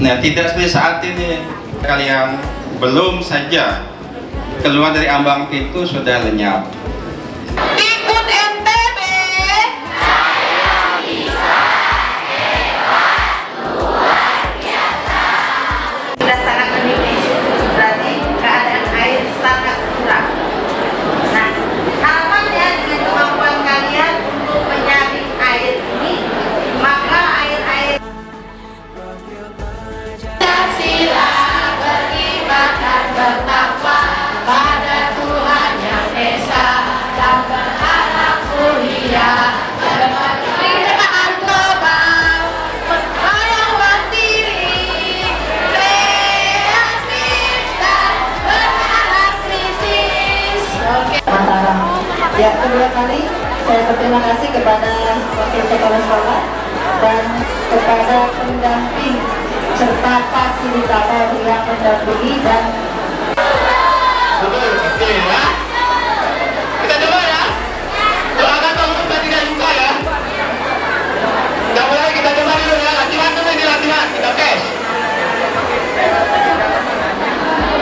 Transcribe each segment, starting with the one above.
Nah, tidak seperti saat ini kalian belum saja keluar dari ambang pintu sudah lenyap. Ikut NTB. Saya bisa hebat luar biasa. Sudah sangat menipis, berarti keadaan air sangat kurang. Nah, harapannya dengan kemampuan kalian untuk menyaring air ini, maka air-air Pancasila beriman dan bertakwa pada Tuhan Yang Esa dan berharap mulia kemerdekaan global, berkarya mandiri, kreatif dan berharap kritis. Mataram. Ya, kedua kali saya berterima kasih kepada Wakil Kepala Sekolah dan kepada pendamping serta fasilitator yang mendampingi dan Oke ya. Kita coba ya. Doakan tolong kita tidak lupa ya. Kita mulai, kita coba dulu ya. Latihan dulu ini latihan. Kita tes.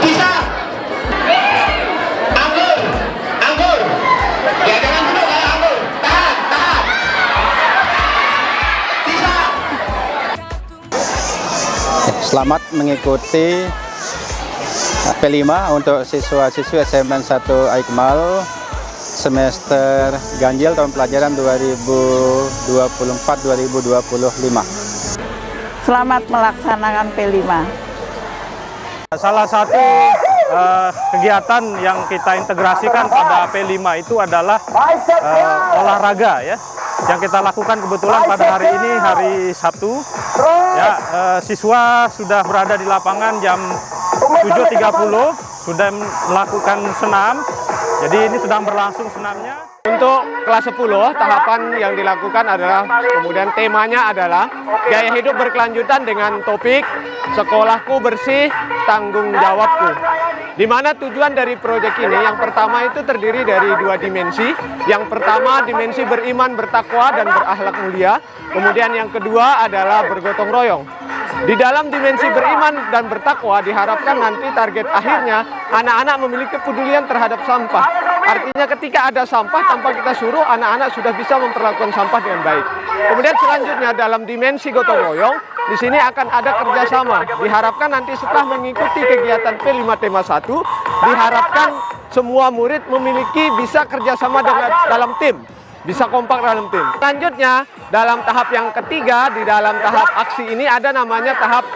Bisa. Anggur. Anggur. Ya jangan dulu ya anggur. Tahan, tahan. Bisa. Selamat mengikuti P5 untuk siswa-siswi SMA 1 Aikmal semester ganjil tahun pelajaran 2024-2025. Selamat melaksanakan P5. Salah satu kegiatan yang kita integrasikan pada P5 itu adalah olahraga ya, yang kita lakukan kebetulan pada hari ini hari Sabtu ya. Siswa sudah berada di lapangan jam 7.30, sudah melakukan senam, jadi ini sedang berlangsung senamnya. Untuk kelas 10, tahapan yang dilakukan adalah, kemudian temanya adalah gaya hidup berkelanjutan dengan topik sekolahku bersih, tanggung jawabku. Di mana tujuan dari proyek ini, yang pertama itu terdiri dari 2 dimensi. Yang pertama dimensi beriman, bertakwa, dan berakhlak mulia. Kemudian yang kedua adalah bergotong royong. Di dalam dimensi beriman dan bertakwa diharapkan nanti target akhirnya anak-anak memiliki kepedulian terhadap sampah. Artinya ketika ada sampah tanpa kita suruh, anak-anak sudah bisa memperlakukan sampah dengan baik. Kemudian selanjutnya dalam dimensi gotong royong, di sini akan ada kerjasama. Diharapkan nanti setelah mengikuti kegiatan P5 tema 1, diharapkan semua murid memiliki bisa kerjasama dalam tim. Bisa kompak dalam tim. Selanjutnya, dalam tahap yang ketiga, di dalam tahap aksi ini ada namanya tahap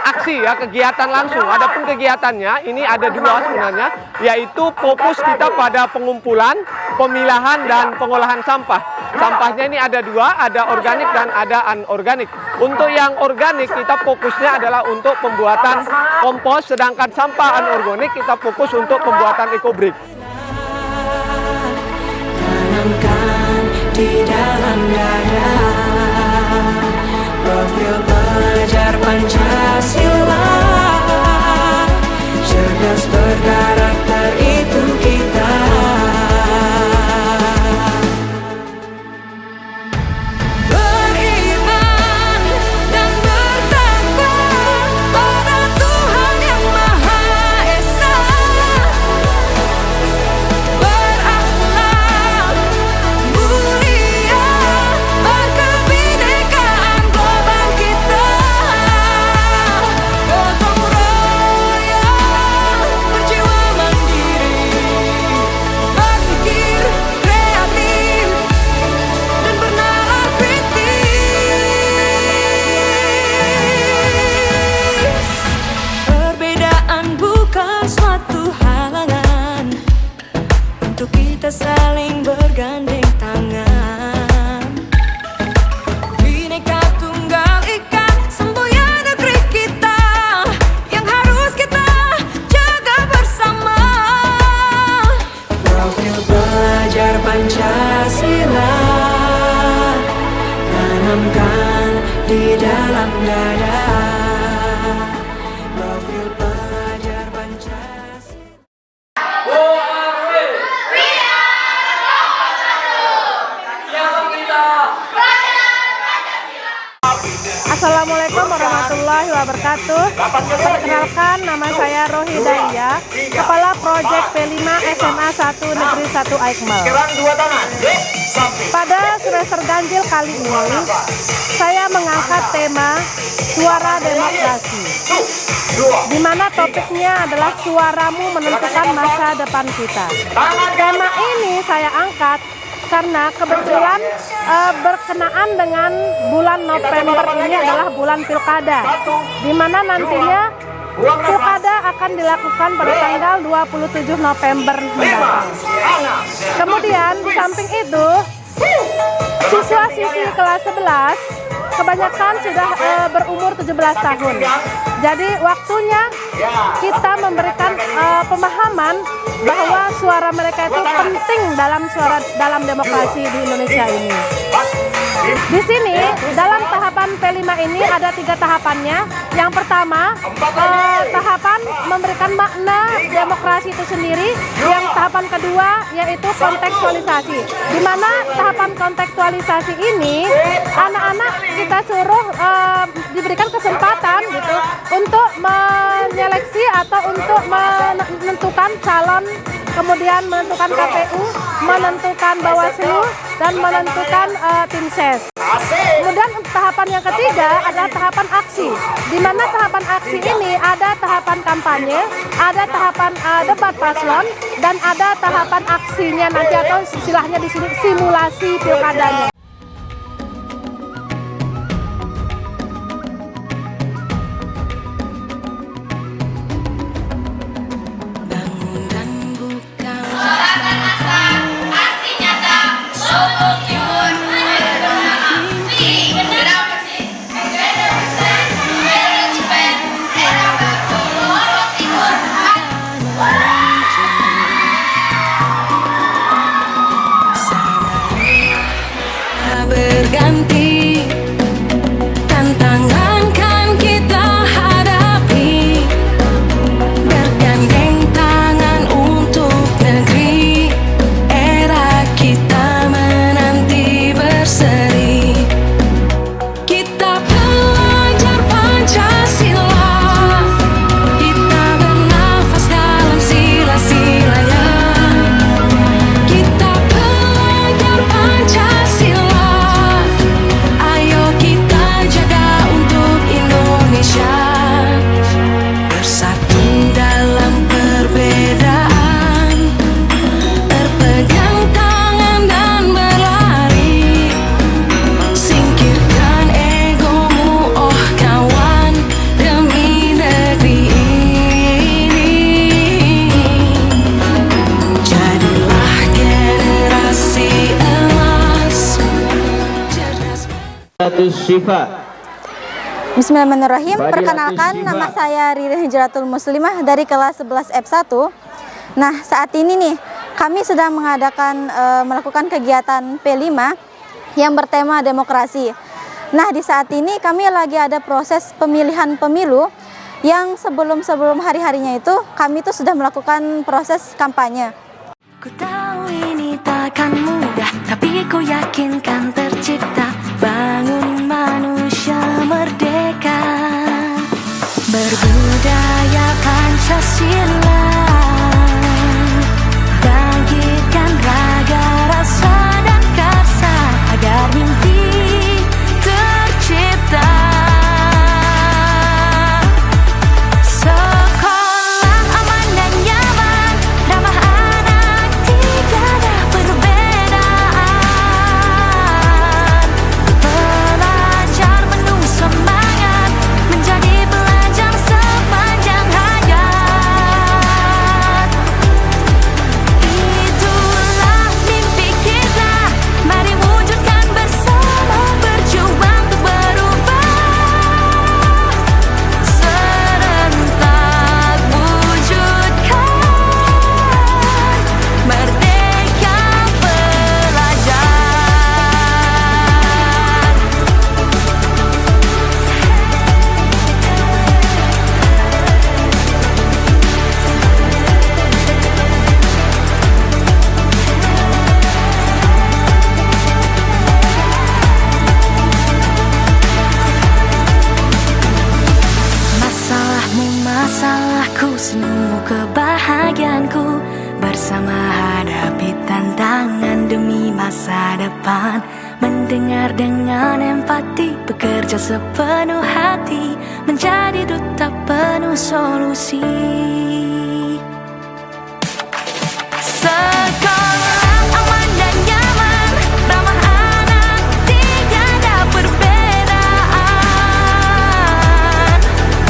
aksi ya, kegiatan langsung. Adapun kegiatannya ini ada 2 sebenarnya, yaitu fokus kita pada pengumpulan, pemilahan, dan pengolahan sampah. Sampahnya ini ada 2, ada organik dan ada anorganik. Untuk yang organik kita fokusnya adalah untuk pembuatan kompos, sedangkan sampah anorganik kita fokus untuk pembuatan ekobrik. Tanamkan di dalam dada profil pelajar Pancasila, cerdas berkarakter itu kita. Beriman dan bertakwa pada Tuhan Yang Maha Esa, berakhlak mulia, berkebinekaan global kita. Gotong royong, berjiwa mandiri, berpikir kreatif dan bernalar kritis. Perbedaan bukan suatu halangan untuk kita saling bergandeng tangan. Bhinneka Tunggal Ika, semboyan negeri kita yang harus kita jaga bersama. Profil pelajar Pancasila, tanamkan di dalam dada. Profil pelajar Pancasila. Assalamualaikum warahmatullahi wabarakatuh. Perkenalkan, nama saya Rohidaya, Kepala Proyek P5 SMA 1 Negeri 1 Aikmal. Pada semester ganjil kali ini, saya mengangkat tema Suara Demokrasi, di mana topiknya adalah suaramu menentukan masa depan kita. Tema ini saya angkat karena kebetulan berkenaan dengan bulan November ini adalah bulan pilkada, di mana nantinya pilkada akan dilakukan pada tanggal 27 November mendatang. Kemudian di samping itu, siswa-siswi kelas 11 kebanyakan sudah berumur 17 tahun. Jadi waktunya kita memberikan pemahaman bahwa suara mereka itu penting dalam demokrasi di Indonesia ini. Di sini dalam tahapan P5 ini ada 3 tahapannya. Yang pertama, tahapan memberikan makna demokrasi itu sendiri. Yang tahapan kedua yaitu kontekstualisasi. Di mana tahapan kontekstualisasi ini anak-anak kita suruh diberikan kesempatan gitu untuk menyeleksi atau untuk menentukan calon, kemudian menentukan KPU, menentukan Bawaslu, dan menentukan tim ses. Kemudian tahapan yang ketiga adalah tahapan aksi, di mana tahapan aksi ini ada tahapan kampanye, ada tahapan debat paslon, dan ada tahapan aksinya nanti atau istilahnya di sini simulasi pilkadanya. Berganti, tantangan kan kita hadapi, bergandeng tangan untuk negeri, era kita menanti berseri. Kita belajar Pancasila, kita bernafas dalam sila-silanya. Kita belajar Pancasila, bersatu dalam perbedaan, berpegang tangan dan berlari. Singkirkan egomu, oh kawan, demi negeri ini. Jadilah generasi emas, cerdas. Bismillahirrahmanirrahim. Perkenalkan, nama saya Riri Hijratul Muslimah dari kelas 11 F1. Nah, saat ini nih kami sedang melakukan kegiatan P5 yang bertema demokrasi. Nah, di saat ini kami lagi ada proses pemilihan pemilu yang sebelum hari-harinya itu kami tuh sudah melakukan proses kampanye. Ku tahu ini takkan mudah, tapi ku yakin kan tercipta bangun manusia merdeka, berbudaya Pancasila, bangkitkan raga, rasa dan karsa agar mimpi tercipta. Sekolah aman dan nyaman, ramah anak, tidak ada perbedaan. Belajar penuh semangat, menjadi pelajar sepanjang hayat. demi masa depan, mendengar dengan empati, bekerja sepenuh hati, menjadi duta penuh solusi. Sekolah aman dan nyaman, ramah anak, tiada perbedaan.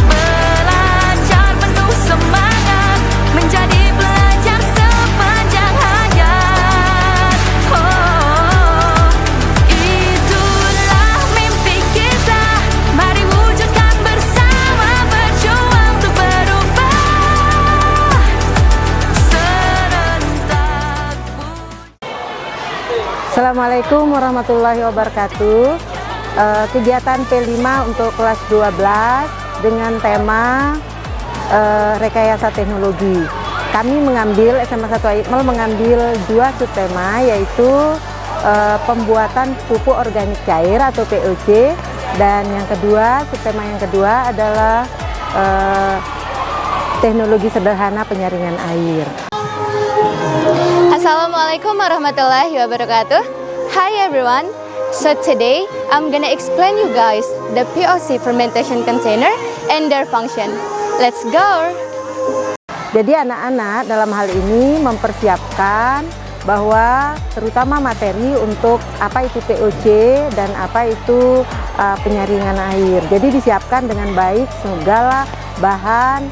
Belajar penuh semangat, menjadi pelajar sepanjang hayat. Oh, itulah mimpi kita, mari wujudkan bersama, berjuang untuk berubah. Assalamualaikum warahmatullahi wabarakatuh. Kegiatan P5 untuk kelas 12 dengan tema rekayasa teknologi. Kami mengambil, SMA 1 Aikmal mengambil 2 subtema, yaitu pembuatan pupuk organik cair atau POC, dan yang kedua, subtema yang kedua adalah teknologi sederhana penyaringan air. Assalamualaikum warahmatullahi wabarakatuh. Hi everyone. So today I'm gonna explain you guys the POC fermentation container and their function. Let's go. Jadi anak-anak dalam hal ini mempersiapkan bahwa terutama materi untuk apa itu POC dan apa itu penyaringan air. Jadi disiapkan dengan baik segala bahan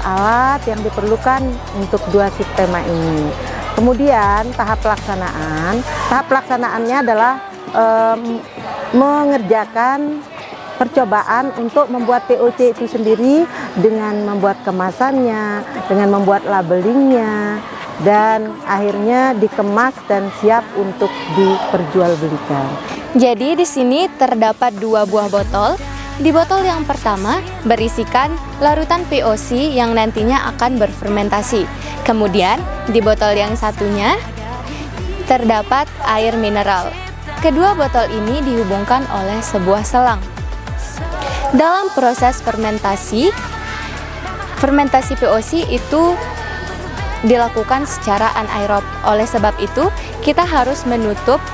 alat yang diperlukan untuk 2 subtema ini. Kemudian tahap pelaksanaannya adalah mengerjakan percobaan untuk membuat POC itu sendiri dengan membuat kemasannya, dengan membuat labelingnya, dan akhirnya dikemas dan siap untuk diperjualbelikan. Jadi di sini terdapat 2 buah botol. Di botol yang pertama berisikan larutan POC yang nantinya akan berfermentasi. Kemudian di botol yang satunya terdapat air mineral. Kedua botol ini dihubungkan oleh sebuah selang. Dalam proses fermentasi POC itu dilakukan secara anaerob. Oleh sebab itu, kita harus menutup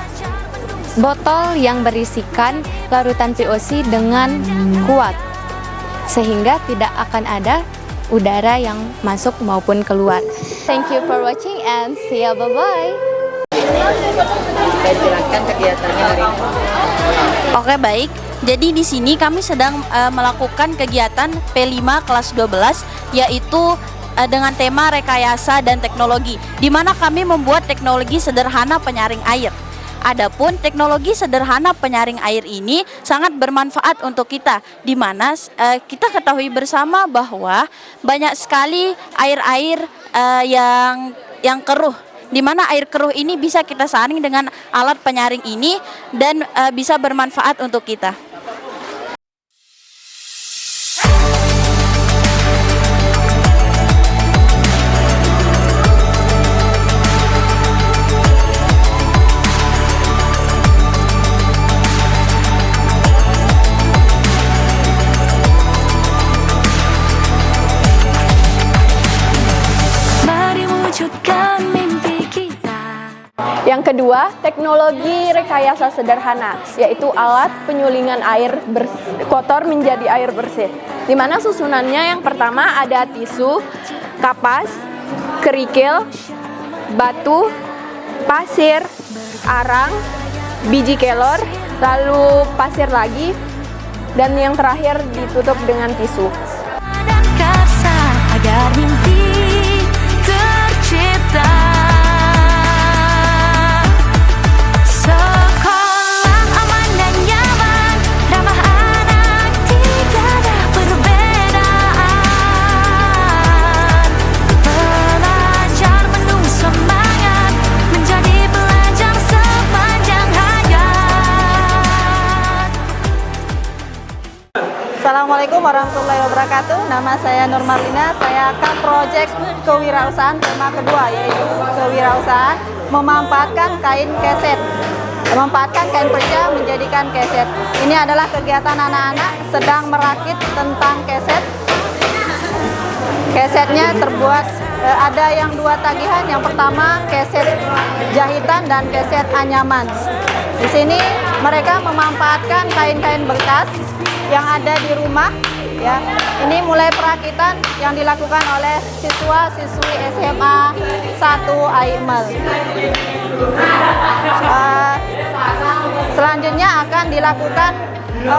botol yang berisikan larutan POC dengan kuat, sehingga tidak akan ada udara yang masuk maupun keluar. Thank you for watching and see ya, bye-bye. Silakan kegiatannya hari ini. Oke, baik. Jadi di sini kami sedang melakukan kegiatan P5 kelas 12, yaitu dengan tema rekayasa dan teknologi, di mana kami membuat teknologi sederhana penyaring air. Adapun teknologi sederhana penyaring air ini sangat bermanfaat untuk kita, di mana kita ketahui bersama bahwa banyak sekali air-air yang keruh, di mana air keruh ini bisa kita saring dengan alat penyaring ini dan bisa bermanfaat untuk kita. Yang kedua, teknologi rekayasa sederhana, yaitu alat penyulingan air kotor menjadi air bersih. Di mana susunannya yang pertama ada tisu, kapas, kerikil, batu, pasir, arang, biji kelor, lalu pasir lagi, dan yang terakhir ditutup dengan tisu. Dan karsa agar mimpi tercipta. Sekolah aman dan nyaman, ramah anak, tiada perbedaan. Belajar penuh semangat, menjadi pelajar sepanjang hayat. Assalamualaikum warahmatullahi wabarakatuh. Nama saya Nur Marlina. Saya akan proyek kewirausahaan tema kedua, yaitu kewirausahaan memanfaatkan kain keset. Memanfaatkan kain perca menjadikan keset. Ini adalah kegiatan anak-anak sedang merakit tentang keset. Kesetnya terbuat ada yang 2 tagihan. Yang pertama keset jahitan dan keset anyaman. Di sini mereka memanfaatkan kain-kain bekas yang ada di rumah. Ya, ini mulai perakitan yang dilakukan oleh siswa-siswi SMA 1 Aikmal. Selanjutnya akan dilakukan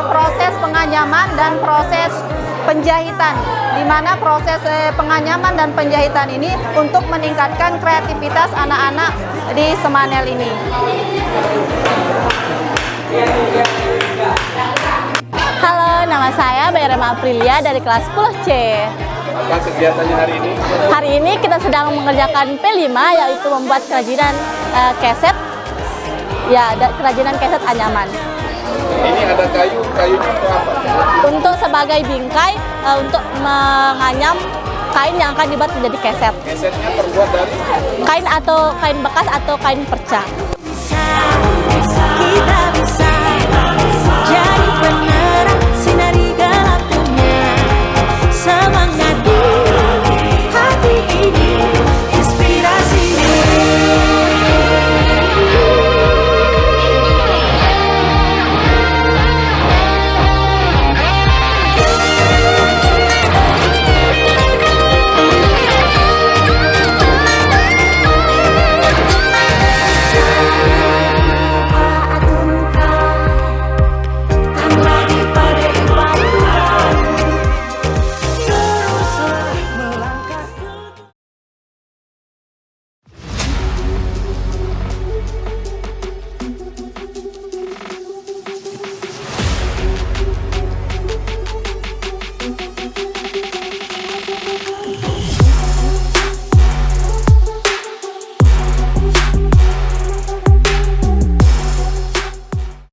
proses penganyaman dan proses penjahitan, di mana proses penganyaman dan penjahitan ini untuk meningkatkan kreativitas anak-anak di Semanel ini. Halo, nama saya Bayrema Aprilia dari kelas 10C. Apa kegiatannya hari ini? Hari ini kita sedang mengerjakan P5, yaitu membuat kerajinan keset, ya, kerajinan keset anyaman. Ini ada kayunya untuk apa? Untuk sebagai bingkai, untuk menganyam kain yang akan dibuat menjadi keset. Kesetnya terbuat dari kain atau kain bekas atau kain perca.